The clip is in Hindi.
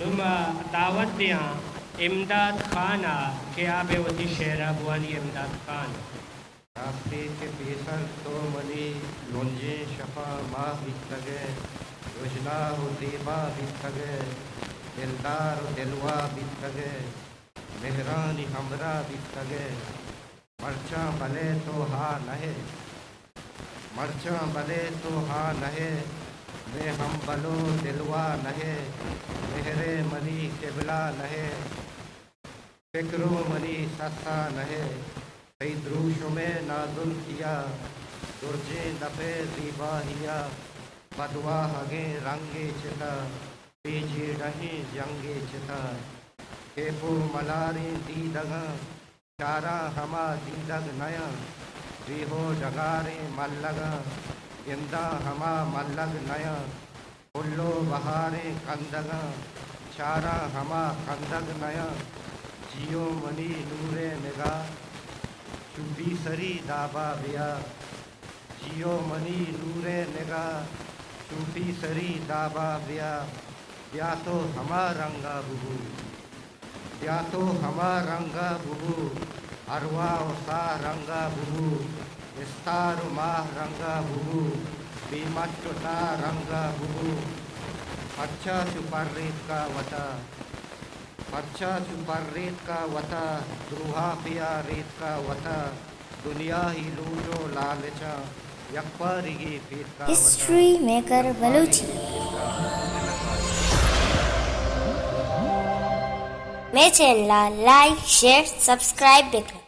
तुम दावत दिया इमदाद खान के आबे वती शेरा बुआनी इमदाद खान रास्ते के पेसर तो मनी लोंजे शफा माँ बितगे योजना हो देवा बितगे दिलदार दिलवा बितगे मेहरानी हमरा बितगे मर्चा भले तो हा नहे मर्चा भले तो हा नहे मैं हम बलो दिलवा नहे मेहरे मनी केबला नहे फिक्रो मनी सस्ता नहे कई द्रूश में नाजुल किया दुर्जे दफे दीबाहिया बदवा हगे रंगे चिता बेजे नहीं जंगे चिता केपो मलारे दीदगा चारा हमा दीदग नया रिहो डगारे मल्लगा इंदा हमा मल्लग नया उल्लो बहारे कंदगा चारा हमा कंदग नया जियो मनी नूरे निगाह चुबी सरी दाबा बिया जियो मनी नूरे निगाह चुबी सरी दाबा बिया या तो हमा रंगा बुबू या तो हमा रंगा बुबू अरवा सा रंगा बुबू विस्तार माह रंगा बुबू बीमचुता रंगा बुबू अच्छा सुपर रेत का वता अच्छा सुपर रेत का वता द्रुहा पिया रेत का वता दुनिया ही लूटो लालचा यकपरिगी फिर का हिस्ट्री मेकर बलूची मैं channel like share subscribe baker